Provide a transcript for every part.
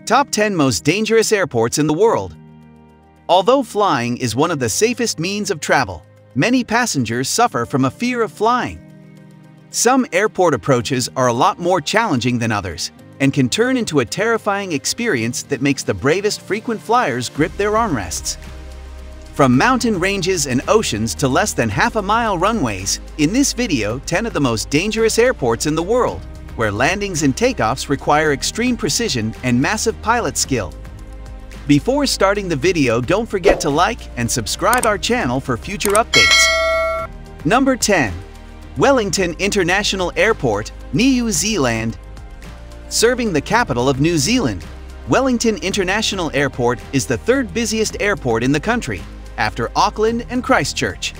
Top 10 Most Dangerous Airports in the World. Although flying is one of the safest means of travel, many passengers suffer from a fear of flying. Some airport approaches are a lot more challenging than others, and can turn into a terrifying experience that makes the bravest frequent flyers grip their armrests. From mountain ranges and oceans to less than half-a-mile runways, in this video 10 of the most dangerous airports in the world, where landings and takeoffs require extreme precision and massive pilot skill. Before starting the video, don't forget to like and subscribe our channel for future updates. Number 10. Wellington International Airport, New Zealand. Serving the capital of New Zealand, Wellington International Airport is the third busiest airport in the country, after Auckland and Christchurch.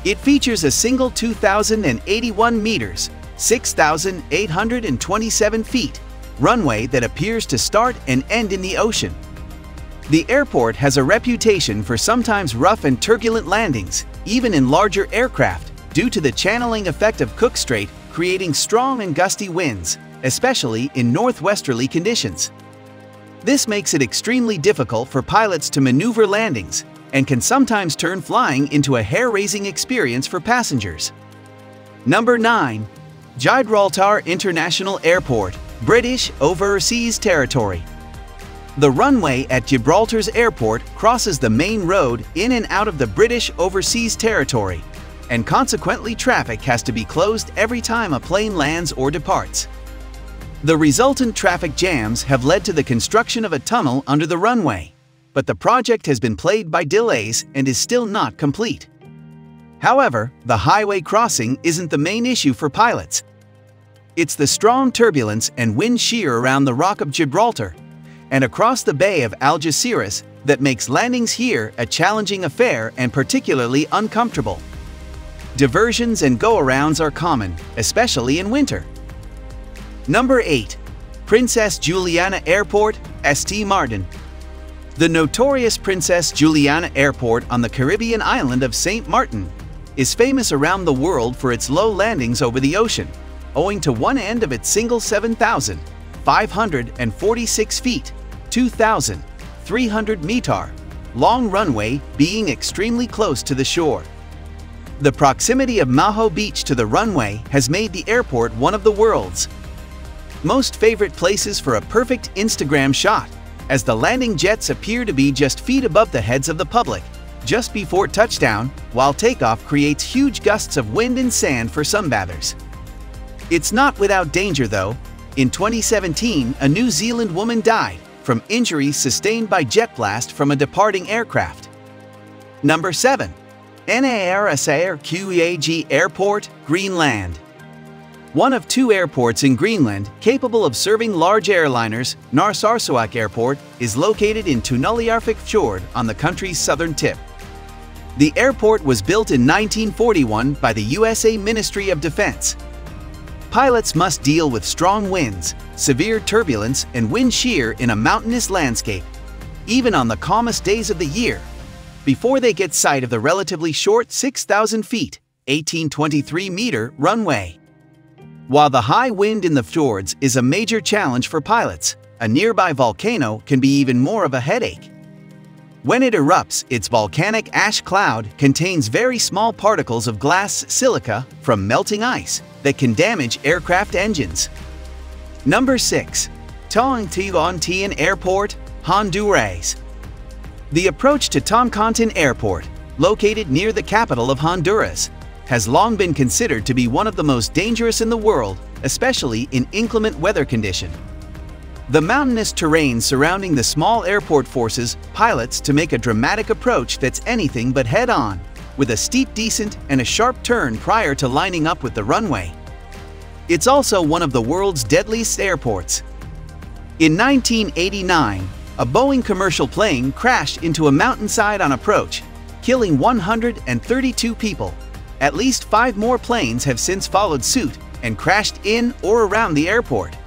It features a single 2,081 meters, 6,827 feet, runway that appears to start and end in the ocean. The airport has a reputation for sometimes rough and turbulent landings, even in larger aircraft, due to the channeling effect of Cook Strait creating strong and gusty winds, especially in northwesterly conditions. This makes it extremely difficult for pilots to maneuver landings, and can sometimes turn flying into a hair-raising experience for passengers. Number 9. Gibraltar International Airport, British Overseas Territory. The runway at Gibraltar's airport crosses the main road in and out of the British Overseas Territory, and consequently traffic has to be closed every time a plane lands or departs. The resultant traffic jams have led to the construction of a tunnel under the runway, but the project has been plagued by delays and is still not complete. However, the highway crossing isn't the main issue for pilots. It's the strong turbulence and wind shear around the Rock of Gibraltar and across the Bay of Algeciras that makes landings here a challenging affair and particularly uncomfortable. Diversions and go-arounds are common, especially in winter. Number 8. Princess Juliana Airport, St. Maarten. The notorious Princess Juliana Airport on the Caribbean island of St. Maarten is famous around the world for its low landings over the ocean, owing to one end of its single 7,546 feet, 2,300 meter, long runway being extremely close to the shore. The proximity of Maho Beach to the runway has made the airport one of the world's most favorite places for a perfect Instagram shot, as the landing jets appear to be just feet above the heads of the public just before touchdown, while takeoff creates huge gusts of wind and sand for sunbathers. It's not without danger though. In 2017, a New Zealand woman died from injuries sustained by jet blast from a departing aircraft. Number 7. NARSARQEAG Airport, Greenland. One of two airports in Greenland capable of serving large airliners, Narsarsuaq Airport, is located in Tunulliarfik Fjord on the country's southern tip. The airport was built in 1941 by the USA Ministry of Defense. Pilots must deal with strong winds, severe turbulence, and wind shear in a mountainous landscape, even on the calmest days of the year, before they get sight of the relatively short 6,000 feet, 1,823 meter runway. While the high wind in the fjords is a major challenge for pilots, a nearby volcano can be even more of a headache. When it erupts, its volcanic ash cloud contains very small particles of glass silica from melting ice that can damage aircraft engines. Number 6. Toncontín Airport, Honduras. The approach to Toncontín Airport, located near the capital of Honduras, has long been considered to be one of the most dangerous in the world, especially in inclement weather conditions. The mountainous terrain surrounding the small airport forces pilots to make a dramatic approach that's anything but head-on, with a steep descent and a sharp turn prior to lining up with the runway. It's also one of the world's deadliest airports. In 1989, a Boeing commercial plane crashed into a mountainside on approach, killing 132 people. At least 5 more planes have since followed suit and crashed in or around the airport.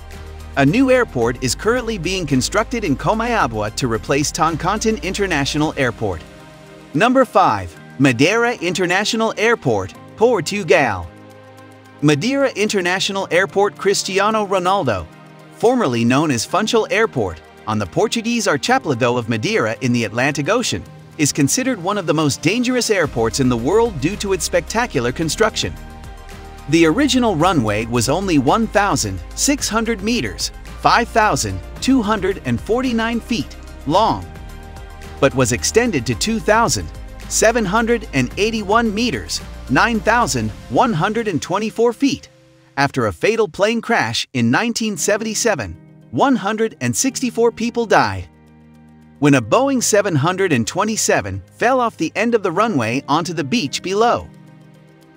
A new airport is currently being constructed in Comayagua to replace Toncontín International Airport. Number 5. Madeira International Airport, Portugal. Madeira International Airport Cristiano Ronaldo, formerly known as Funchal Airport, on the Portuguese archipelago of Madeira in the Atlantic Ocean, is considered one of the most dangerous airports in the world due to its spectacular construction. The original runway was only 1,600 meters, 5,249 feet long, but was extended to 2,781 meters, 9,124 feet. After a fatal plane crash in 1977, 164 people died. When a Boeing 727 fell off the end of the runway onto the beach below.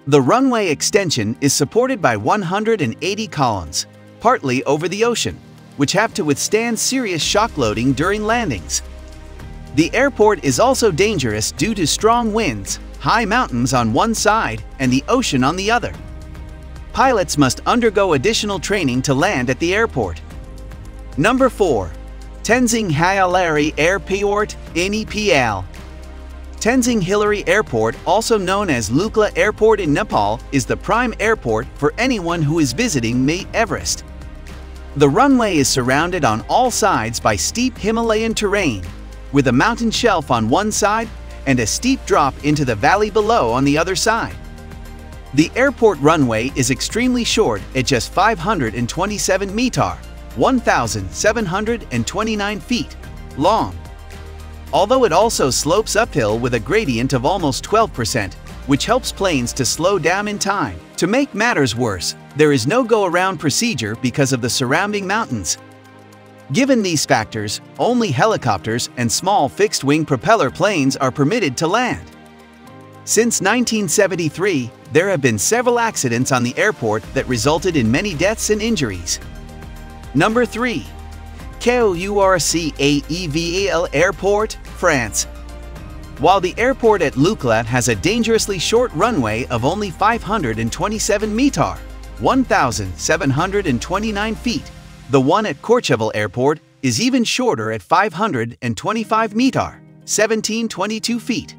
The runway extension is supported by 180 columns, partly over the ocean, which have to withstand serious shock loading during landings. The airport is also dangerous due to strong winds, high mountains on one side and the ocean on the other. Pilots must undergo additional training to land at the airport. Number 4. TENZING-HILLARY Airport, NEPAL. Tenzing-Hillary Airport, also known as Lukla Airport in Nepal, is the prime airport for anyone who is visiting Mount Everest. The runway is surrounded on all sides by steep Himalayan terrain, with a mountain shelf on one side and a steep drop into the valley below on the other side. The airport runway is extremely short at just 527 meters, 1,729 feet, long. Although it also slopes uphill with a gradient of almost 12%, which helps planes to slow down in time. To make matters worse, there is no go-around procedure because of the surrounding mountains. Given these factors, only helicopters and small fixed-wing propeller planes are permitted to land. Since 1973, there have been several accidents on the airport that resulted in many deaths and injuries. Number 3. JULIANA Airport, France. While the airport at Lukla has a dangerously short runway of only 527 meters, 1,729 feet, the one at Courchevel Airport is even shorter at 525 meters, 1,722 feet.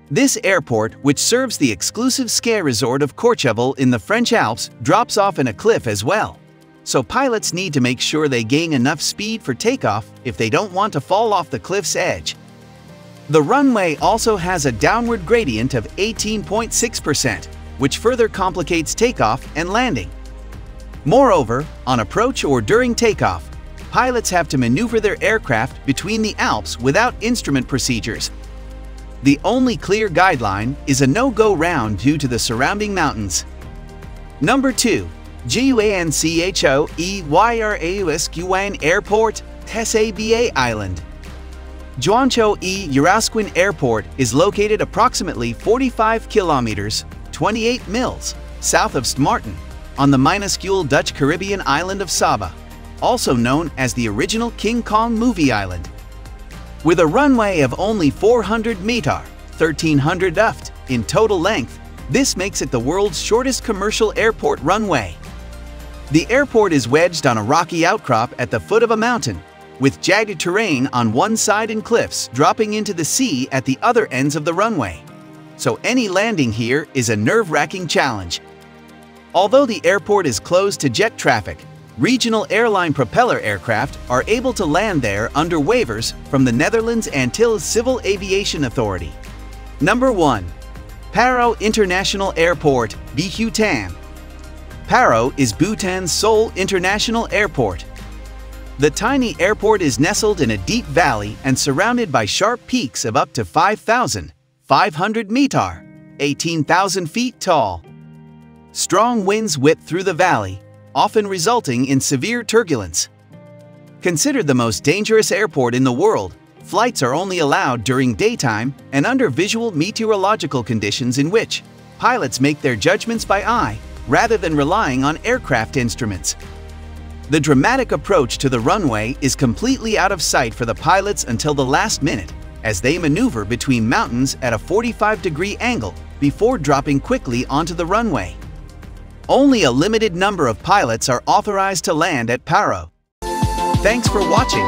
This airport, which serves the exclusive ski resort of Courchevel in the French Alps, drops off in a cliff as well. So pilots need to make sure they gain enough speed for takeoff if they don't want to fall off the cliff's edge. The runway also has a downward gradient of 18.6%, which further complicates takeoff and landing. Moreover, on approach or during takeoff, pilots have to maneuver their aircraft between the Alps without instrument procedures. The only clear guideline is a no-go round due to the surrounding mountains. Number 2. JUANCHO Airport, SABA Island. JUANCHO YRAUSQUIN Airport is located approximately 45 kilometers, 28 miles, south of MAARTEN, on the minuscule Dutch Caribbean island of Saba, also known as the original King Kong movie island. With a runway of only 400 meters, 1,300 feet in total length, this makes it the world's shortest commercial airport runway. The airport is wedged on a rocky outcrop at the foot of a mountain, with jagged terrain on one side and cliffs dropping into the sea at the other ends of the runway. So any landing here is a nerve-wracking challenge. Although the airport is closed to jet traffic, regional airline propeller aircraft are able to land there under waivers from the Netherlands Antilles Civil Aviation Authority. Number 1. PARO International Airport, BHUTAN. PARO is Bhutan's sole international airport. The tiny airport is nestled in a deep valley and surrounded by sharp peaks of up to 5,500 meters, 18,000 feet tall. Strong winds whip through the valley, often resulting in severe turbulence. Considered the most dangerous airport in the world, flights are only allowed during daytime and under visual meteorological conditions in which pilots make their judgments by eye rather than relying on aircraft instruments. The dramatic approach to the runway is completely out of sight for the pilots until the last minute, as they maneuver between mountains at a 45-degree angle before dropping quickly onto the runway. Only a limited number of pilots are authorized to land at PARO. Thanks for watching.